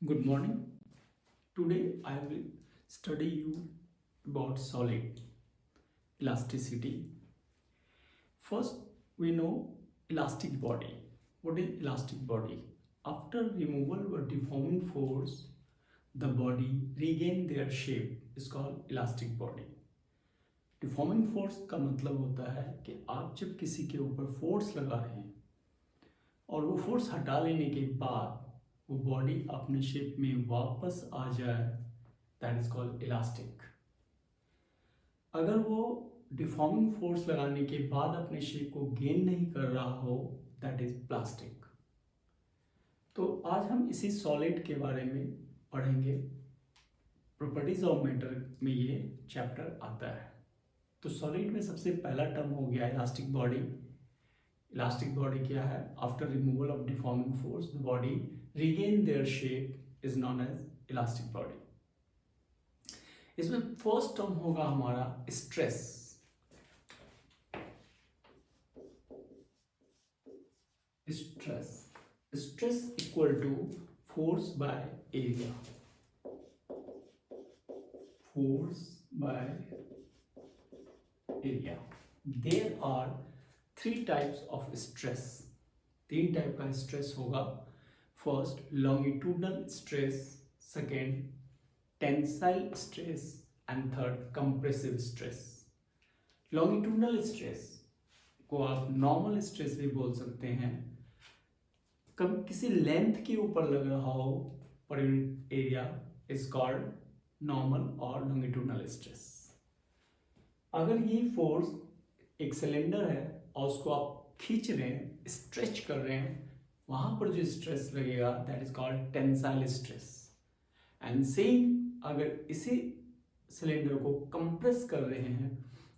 Good morning. Today I will study you about solid elasticity. First, we know elastic body. What is elastic body? After removal or deforming force, the body regain their shape is called elastic body. Deforming force का मतलब होता है कि आप जब किसी के ऊपर फोर्स लगा रहे हैं और वो फोर्स हटा लेने के बाद वो बॉडी अपने शेप में वापस आ जाए, दैट इज कॉल्ड इलास्टिक। अगर वो डिफॉर्मिंग फोर्स लगाने के बाद अपने शेप को गेन नहीं कर रहा हो, दैट इज प्लास्टिक। तो आज हम इसी सॉलिड के बारे में पढ़ेंगे। प्रॉपर्टीज ऑफ मैटर में ये चैप्टर आता है। तो सॉलिड में सबसे पहला टर्म हो गया इलास्टिक बॉडी। इलास्टिक बॉडी क्या है? After removal of deforming force the body regain their shape is known as elastic body. इसमें फर्स्ट टर्म होगा हमारा stress. Stress equal to force by area. Force by area. There are three types of stress. तीन type का stress होगा। First, longitudinal stress, second, tensile stress, and third, compressive stress. Longitudinal stress को आप normal stress भी बोल सकते हैं। कब किसी लेंथ के ऊपर लग रहा हो per unit area is called normal और लॉन्गिट्यूडनल स्ट्रेस। अगर ये फोर्स एक सिलेंडर है और उसको आप खींच रहे हैं, स्ट्रेच कर रहे हैं, वहां पर जो स्ट्रेस लगेगा that is called tensile stress. And same अगर इसी सिलेंडर को कंप्रेस कर रहे हैं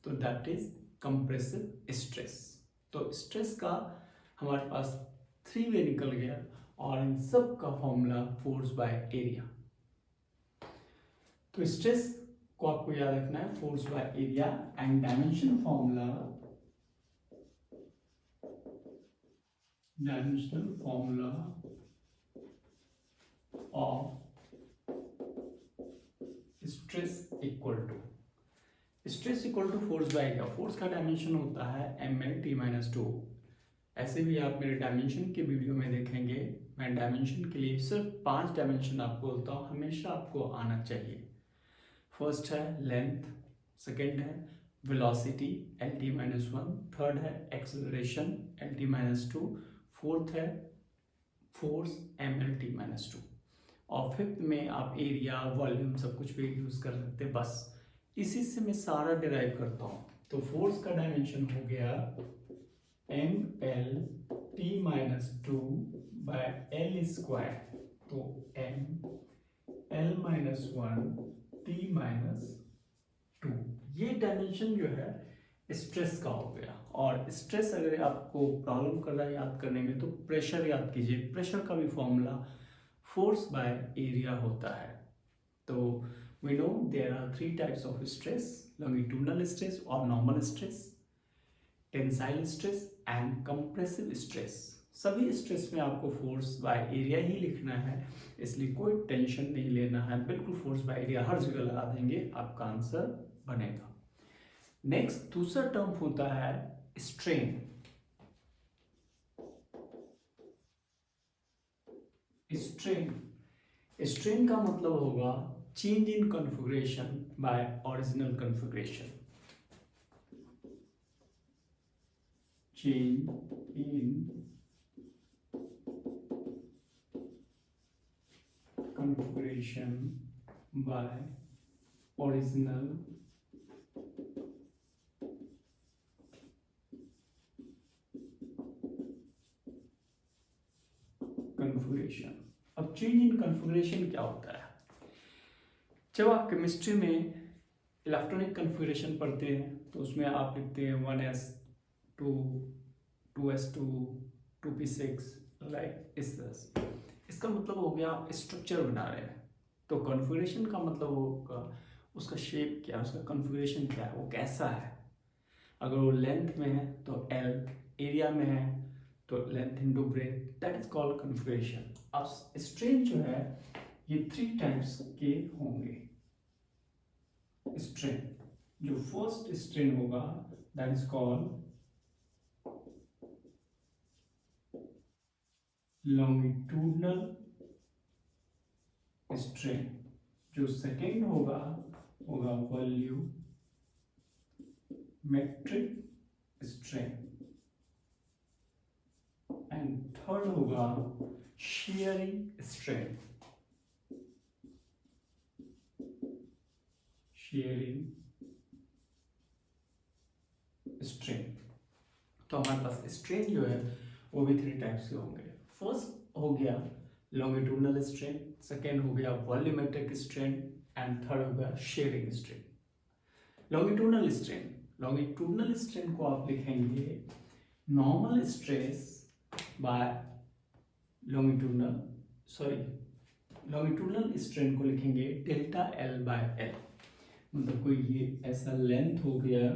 तो दैट इज कंप्रेसिव स्ट्रेस। तो स्ट्रेस का हमारे पास थ्री वे निकल गया और इन सब का फॉर्मूला फोर्स बाय एरिया। तो स्ट्रेस को आपको याद रखना है force by area and dimension formula. Dimensional formula of stress equal to force by area। Force का डायमेंशन होता है ml/t-2। ऐसे भी आप मेरे डायमेंशन के वीडियो में देखेंगे। मैं डायमेंशन के लिए सिर्फ 5 डायमेंशन आपको बोलता हूँ, हमेशा आपको आना चाहिए। फर्स्ट है लेंथ, सेकेंड है वेलोसिटी lt-1, थर्ड है एक्सेलरेशन lt-2, फोर्थ है फोर्स mlt-2 और फिफ्थ में आप एरिया, वॉल्यूम सब कुछ भी यूज कर सकते हैं। बस इसी से मैं सारा डिराइव करता हूँ। तो फोर्स का डायमेंशन हो गया mlt-2 बाय l स्क्वायर। तो ml-1t-2 ये डायमेंशन जो है स्ट्रेस का हो गया। और स्ट्रेस अगर आपको प्रॉब्लम कर रहा है याद करने में तो प्रेशर याद कीजिए। प्रेशर का भी फॉर्मूला फोर्स बाय एरिया होता है। तो we know there are three types of stress, longitudinal stress और normal stress, tensile stress and compressive stress. सभी स्ट्रेस में आपको फोर्स बाय एरिया ही लिखना है, इसलिए कोई टेंशन नहीं लेना है। बिल्कुल फोर्स बाय एरिया हर जगह लगा देंगे, आपका आंसर बनेगा। नेक्स्ट दूसरा टर्म होता है स्ट्रेन। स्ट्रेन का मतलब होगा change in configuration by original configuration. Change in configuration by original configuration. अब चेंज इन कॉन्फ़िगरेशन क्या होता है? जब आप केमिस्ट्री में इलेक्ट्रॉनिक कॉन्फ़िगरेशन पढ़ते हैं तो उसमें आप लिखते हैं 1s2 2s2 2p6 लाइक इस तरह से। इसका मतलब हो गया आप स्ट्रक्चर बना रहे हैं। तो कॉन्फ़िगरेशन का मतलब होगा उसका शेप क्या है, उसका कॉन्फ़िगरेशन क्या है, वो कैसा है। अगर वो लेंथ में है तो L, एरिया में है तो length into breadth, that is called configuration. अब स्ट्रेन जो है ये 3 टाइप्स के होंगे स्ट्रेन। जो फर्स्ट स्ट्रेन होगा that is called longitudinal strain. जो सेकेंड होगा वॉल्यूमेट्रिक स्ट्रेन एंड थर्ड होगा shearing strain। तो हमारे पास स्ट्रेन जो है वो भी 3 टाइप्स के होंगे। फर्स्ट हो गया लॉन्गिट्यूडनल स्ट्रेन, सेकेंड हो गया वॉल्यूमेट्रिक स्ट्रेन एंड थर्ड हो गया शेयरिंग स्ट्रेन। लॉन्गिट्यूडनल स्ट्रेन को आप लिखेंगे normal stress by longitudinal strain को लिखेंगे डेल्टा एल बाय एल। मतलब कोई ये ऐसा लेंथ हो गया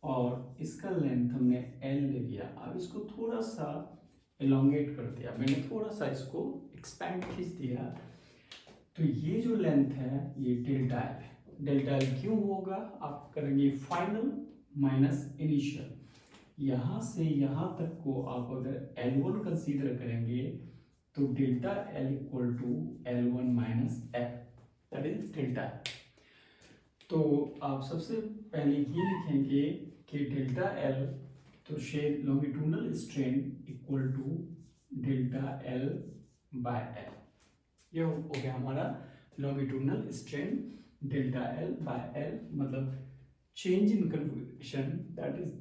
और इसका लेंथ हमने एल ले लिया। अब इसको थोड़ा सा एलोंगेट कर दिया, मैंने थोड़ा सा इसको एक्सपैंड खींच दिया, तो ये जो लेंथ है ये डेल्टा एल है। डेल्टा एल क्यों होगा, आप करेंगे फाइनल माइनस इनिशियल। यहाँ से यहाँ तक को आप अगर L1 कंसीडर करेंगे तो delta L equal to L1 minus L, that is delta. तो आप सबसे पहले ये लिखेंगे कि डेल्टा एल, तो shear longitudinal strain equal to delta L by L. ये हो गया हमारा longitudinal strain delta L by L, मतलब change in configuration that is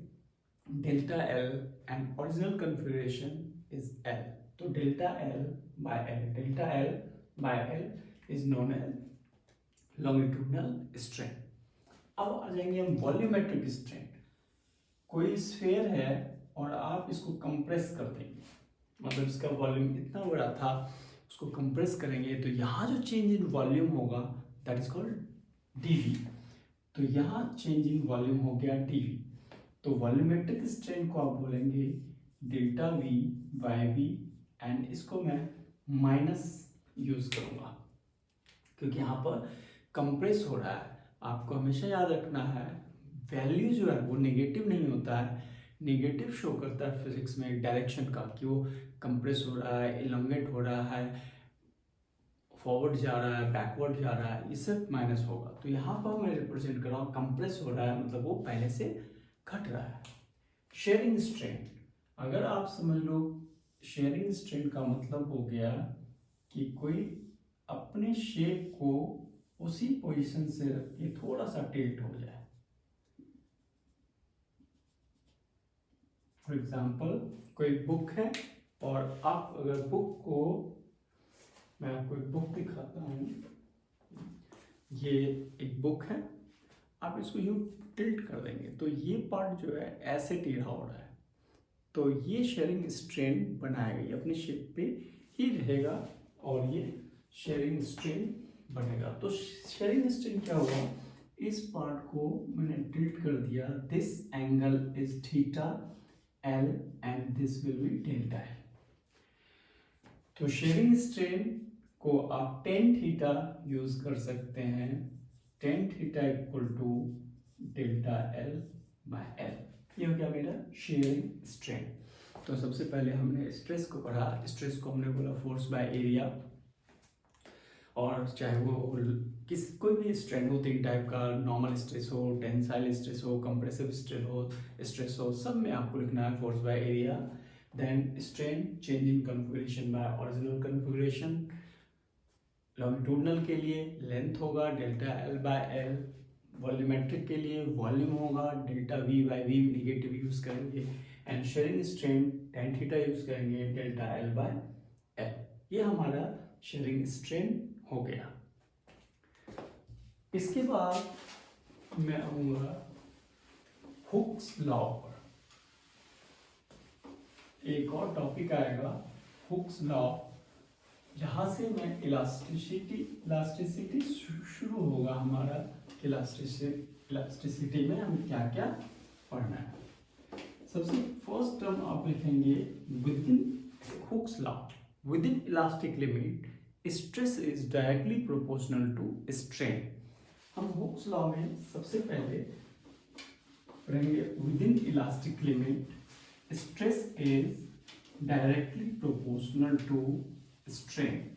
delta L and original configuration is L. तो delta L by L is known as longitudinal strain। अब आ जाएंगे हम volumetric strain. कोई स्फीयर है और आप इसको कंप्रेस कर देंगे, मतलब इसका वॉल्यूम इतना बड़ा था, उसको कंप्रेस करेंगे तो यहाँ जो चेंज इन वॉल्यूम होगा दैट इज कॉल्ड dV। तो यहाँ चेंज इन वॉल्यूम हो गया dV। तो वॉल्यूमेट्रिक स्ट्रेन को आप बोलेंगे delta V by V, and इसको मैं माइनस यूज करूंगा क्योंकि यहाँ पर कंप्रेस हो रहा है। आपको हमेशा याद रखना है वैल्यू जो है वो नेगेटिव नहीं होता है, नेगेटिव शो करता है फिजिक्स में डायरेक्शन का, कि वो कंप्रेस हो रहा है, इलोंगेट हो रहा है, फॉरवर्ड जा रहा है, बैकवर्ड जा रहा है, ये सब माइनस होगा। तो यहाँ पर मैं रिप्रेजेंट कर रहा हूँ कंप्रेस हो रहा है, मतलब वो पहले से घट रहा है। शेयरिंग स्ट्रेन, अगर आप समझ लो शेयरिंग स्ट्रेन का मतलब हो गया कि कोई अपने शेप को उसी पोजीशन से रख के थोड़ा सा टिल्ट हो जाए। फॉर एग्जांपल कोई बुक है और आप अगर बुक को, मैं आपको एक बुक दिखाता हूँ, ये एक बुक है, आप इसको यूं टिल्ट कर देंगे तो ये पार्ट जो है ऐसे टेढ़ा हो रहा है, तो ये शेयरिंग स्ट्रेन बनाएगा, ये अपनी शेप पे ही रहेगा और ये शेयरिंग स्ट्रेन बनेगा। तो शेयरिंग स्ट्रेन क्या हुआ, इस पार्ट को मैंने टिल्ट कर दिया, this angle is theta L and this will be delta L. तो शेयरिंग स्ट्रेन को आप टेन थीटा यूज कर सकते हैं, tan theta equal to delta L by L. ये हो गया मेरा शेयरिंग स्ट्रेन। तो सबसे पहले हमने स्ट्रेस को पढ़ा, स्ट्रेस को हमने बोला फोर्स बाय एरिया, और चाहे वो कोई भी स्ट्रेन हो, 3 टाइप का, नॉर्मल स्ट्रेस हो, टेंसाइल स्ट्रेस हो, कंप्रेसिव स्ट्रेस हो, सब में आपको लिखना है force by area. Then strain change in configuration by original configuration. Longitudinal के लिए लेंथ होगा delta L by L, volumetric के लिए वॉल्यूम होगा delta V by V, negative use करेंगे, and shearing strain tan theta use करेंगे delta L by L. ये हमारा शेयरिंग स्ट्रेन हो गया। इसके बाद मैं आऊंगा हुक्स लॉ पर। एक और टॉपिक आएगा हुक्स लॉ, जहां से मैं इलास्टिसिटी शुरू होगा हमारा। इलास्टिसिटी में हमें क्या क्या पढ़ना है। सबसे फर्स्ट टर्म आप लिखेंगे within Hooke's law, within elastic limit stress is directly proportional to strain. हम हुक्स लॉ में सबसे पहले पढ़ेंगे within elastic limit stress is directly proportional to strain.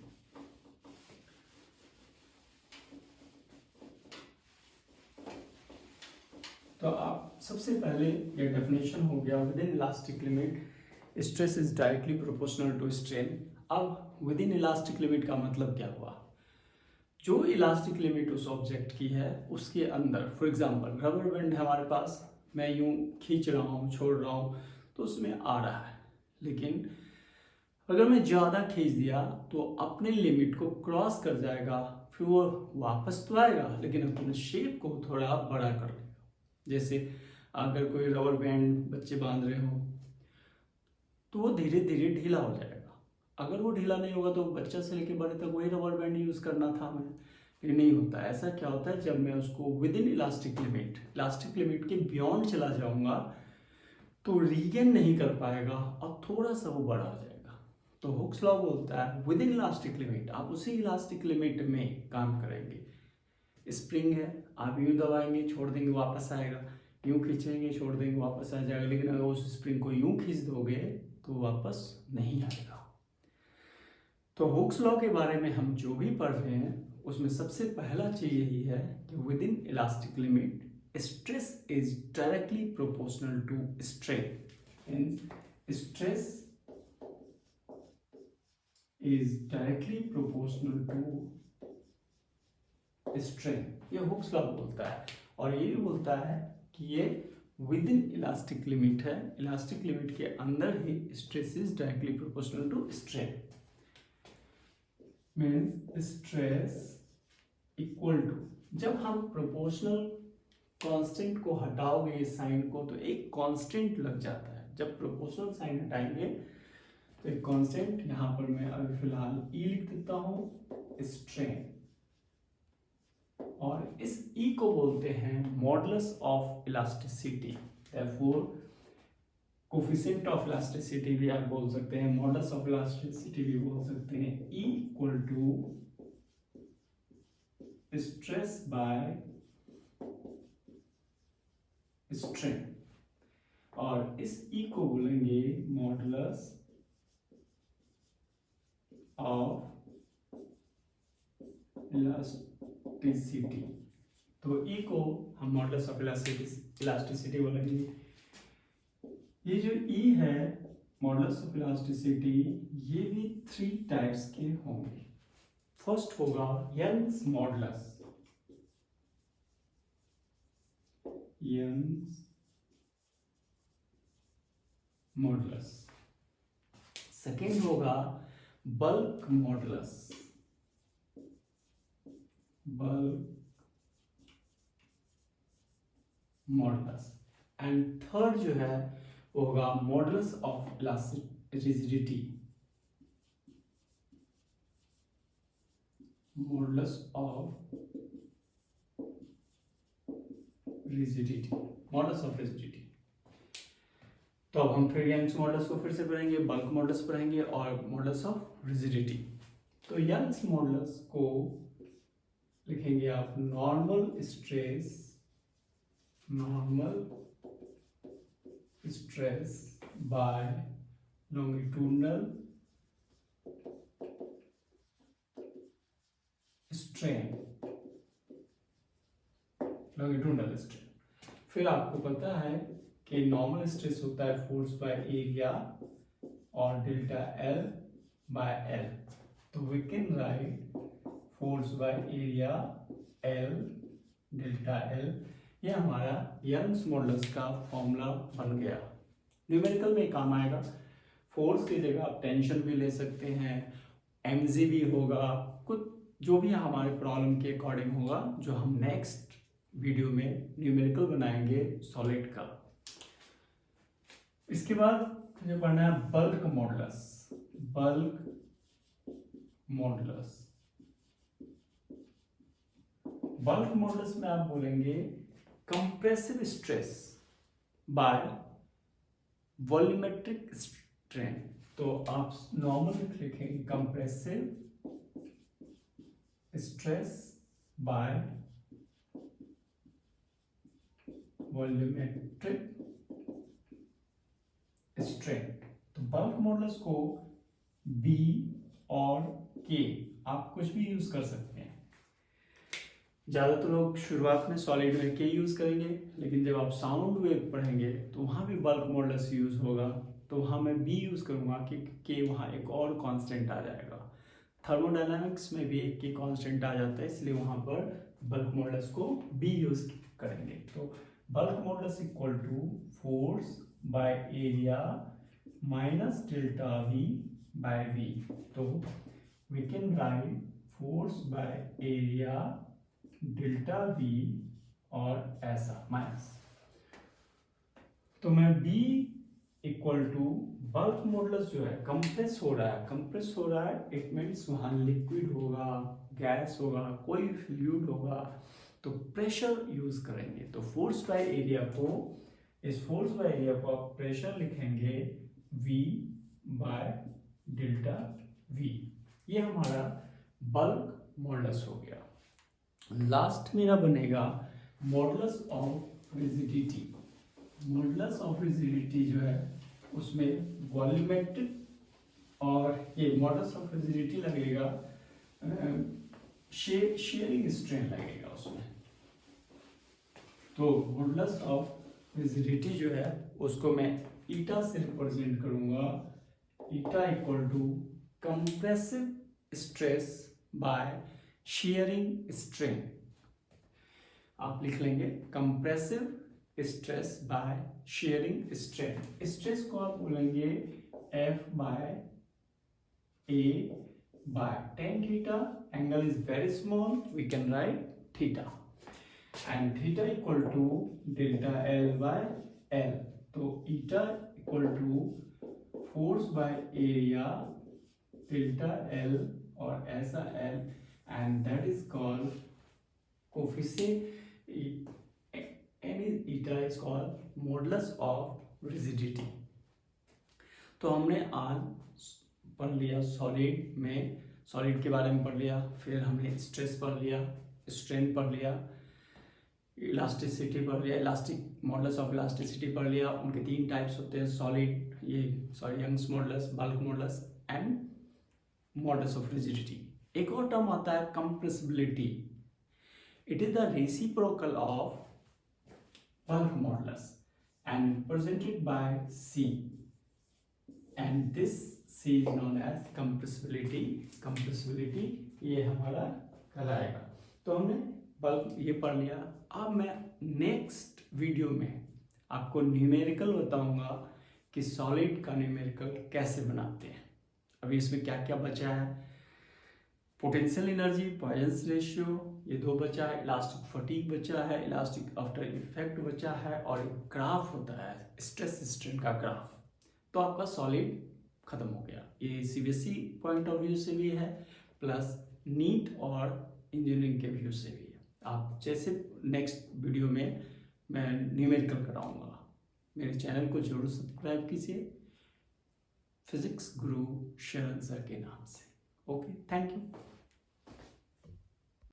तो आप सबसे पहले ये डेफिनेशन हो गया within elastic limit stress is directly proportional to strain. अब विद इन इलास्टिक लिमिट का मतलब क्या हुआ? जो इलास्टिक लिमिट उस ऑब्जेक्ट की है उसके अंदर, फॉर एग्जांपल रबर बैंड है हमारे पास, मैं यूं खींच रहा हूँ छोड़ रहा हूँ तो उसमें आ रहा है, लेकिन अगर मैं ज़्यादा खींच दिया तो अपने लिमिट को क्रॉस कर जाएगा, फिर वो वापस तो आएगा लेकिन अपने शेप को थोड़ा बड़ा कर लेगा। जैसे अगर कोई रबर बैंड बच्चे बांध रहे हो तो वो धीरे धीरे ढीला हो जाएगा। अगर वो ढीला नहीं होगा तो बच्चा से लेकर बड़े तक वही रबर बैंड यूज़ करना था हमें, लेकिन नहीं होता। ऐसा क्या होता है, जब मैं उसको विद इन इलास्टिक लिमिट के बियॉन्ड चला जाऊंगा तो रीगेन नहीं कर पाएगा और थोड़ा सा वो बड़ा हो जाएगा। तो हुक्स लॉ बोलता है विद इन इलास्टिक लिमिट आप उसी इलास्टिक लिमिट में काम करेंगे। स्प्रिंग है, आप यूं दबाएंगे छोड़ देंगे वापस आएगा, यूं खींचेंगे छोड़ देंगे वापस आ जाएगा, लेकिन अगर उस स्प्रिंग को यूं खींच दोगे तो वापस नहीं आएगा। तो हुक्स लॉ के बारे में हम जो भी पढ़ रहे हैं उसमें सबसे पहला चीज यही है कि within elastic limit stress is directly proportional to strain. Stress is directly proportional to strain, ये हुक्स लॉ बोलता है। और ये भी बोलता है कि ये विद इन इलास्टिक लिमिट है, इलास्टिक लिमिट के अंदर ही stress is directly proportional to strain. Means stress equal to, जब हम प्रोपोर्शनल कांस्टेंट को हटाओगे साइन को तो एक कांस्टेंट लग जाता है। जब प्रोपोर्शनल साइन हटाएंगे तो एक कांस्टेंट, यहां पर मैं अभी फिलहाल ई लिख देता हूं, स्ट्रेन, और इस ई को बोलते हैं modulus of elasticity. therefore coefficient of elasticity भी आप बोल सकते हैं, मॉडुलस ऑफ इलास्टिसिटी भी बोल सकते हैं। E equal to stress by strain, और इस ई को बोलेंगे मॉडुलस ऑफ इलास्टिसिटी। तो ई को हम मॉडुलस ऑफ इलास्टिसिटी बोलेंगे। ये जो ई है मॉडुलस ऑफ इलास्टिसिटी, ये भी 3 टाइप्स के होंगे। फर्स्ट होगा Young's modulus, Young's modulus. Second होगा bulk modulus, bulk modulus. And third जो है वो होगा modulus of rigidity, modulus of rigidity, modulus of rigidity. तो अब हम फिर यंग्स मॉडुलस को फिर से पढ़ेंगे, बल्क मॉडुलस पढ़ेंगे और मॉडुलस ऑफ रिजिडिटी। तो यंग्स मॉडुलस को लिखेंगे आप normal stress, normal stress by longitudinal strain, longitudinal strain. फिर आपको पता है कि नॉर्मल स्ट्रेस होता है फोर्स बाय एरिया और डेल्टा एल बाय एल। तो we can write force by area L delta L, ये हमारा यंग्स मॉडुलस का फॉर्मूला बन गया। न्यूमेरिकल में काम आएगा। फोर्स की जगह आप टेंशन भी ले सकते हैं, mg भी होगा, कुछ जो भी हमारे प्रॉब्लम के अकॉर्डिंग होगा, जो हम नेक्स्ट वीडियो में न्यूमेरिकल बनाएंगे सॉलिड का। इसके बाद मुझे पढ़ना है bulk modulus, bulk modulus. Bulk modulus में आप बोलेंगे compressive stress bye volumetric strain. तो आप नॉर्मल लिखेंगे compressive stress bye volumetric strain. तो बल्क मॉडुलस को बी और के आप कुछ भी यूज कर सकते हैं। ज्यादातर लोग शुरुआत में सॉलिड में के यूज करेंगे, लेकिन जब आप साउंड वेव पढ़ेंगे तो वहां भी बल्क मॉडुलस यूज होगा, तो वहां मैं बी यूज करूंगा कि के वहां एक और कांस्टेंट आ जाएगा। थर्मोडायनामिक्स में भी एक के कांस्टेंट आ जाता है, इसलिए वहां पर बल्क मॉडुलस को बी यूज करेंगे। तो bulk modulus equal to force by area minus delta V by V. तो we can write force by area delta V और ऐसा माइनस। तो मैं B equal to bulk modulus जो है कंप्रेस हो रहा है, इट मीन्स वहां लिक्विड होगा, गैस होगा, कोई फ्लूइड होगा, तो प्रेशर यूज करेंगे। तो फोर्स बाय एरिया को, इस फोर्स बाय एरिया को आप प्रेशर लिखेंगे V बाय डेल्टा V। ये हमारा बल्क मॉडुलस हो गया। लास्ट मेरा बनेगा modulus of rigidity. Modulus of rigidity जो है उसमें वॉल्यूमेट्रिक और ये मॉडुलस ऑफ रिजिडिटी लगेगा, शेयरिंग स्ट्रेन लगेगा उसमें। तो मॉडुलस ऑफ रिजिडिटी जो है उसको मैं ईटा से रिप्रेजेंट करूंगा। Eta equal to compressive stress by shearing strain. आप लिख लेंगे compressive stress by shearing strain. Stress को आप बोलेंगे F by A by tan theta। Angle is very small, we can write theta, and theta equal to delta L by L। तो eta equal to force by area delta L और ऐसा L, and that is called coefficient, any eta is called modulus of rigidity। तो हमने आज पढ़ लिया solid में, solid के बारे में पढ़ लिया, फिर हमने स्ट्रेस पढ़ लिया, स्ट्रेन पढ़ लिया, इलास्टिसिटी पढ़ लिया, इलास्टिक मॉडुलस ऑफ इलास्टिसिटी पढ़ लिया। उनके तीन टाइप्स होते हैं, सॉलिड, ये Young's modulus, bulk modulus and modulus of rigidity. एक और टर्म आता है compressibility. It is the reciprocal of bulk modulus and presented by C, and this C is known as compressibility। compressibility ये हमारा कहलाएगा। तो हमने बल्क ये पढ़ लिया। अब मैं नेक्स्ट वीडियो में आपको न्यूमेरिकल बताऊंगा कि सॉलिड का न्यूमेरिकल कैसे बनाते हैं। अभी इसमें क्या क्या बचा है, पोटेंशियल एनर्जी, पॉइजन रेशियो, ये दो बचा है, इलास्टिक फटीग बचा है, इलास्टिक आफ्टर इफेक्ट बचा है, और एक ग्राफ होता है स्ट्रेस स्ट्रेन का ग्राफ। तो आपका सॉलिड खत्म हो गया। ये CBSE पॉइंट ऑफ व्यू से भी है, प्लस नीट और इंजीनियरिंग के व्यू से भी है। आप जैसे नेक्स्ट वीडियो में मैं न्यूमेरिकल कराऊंगा। मेरे चैनल को जरूर सब्सक्राइब कीजिए, फिजिक्स गुरु शरण सर के नाम से। Okay, thank you.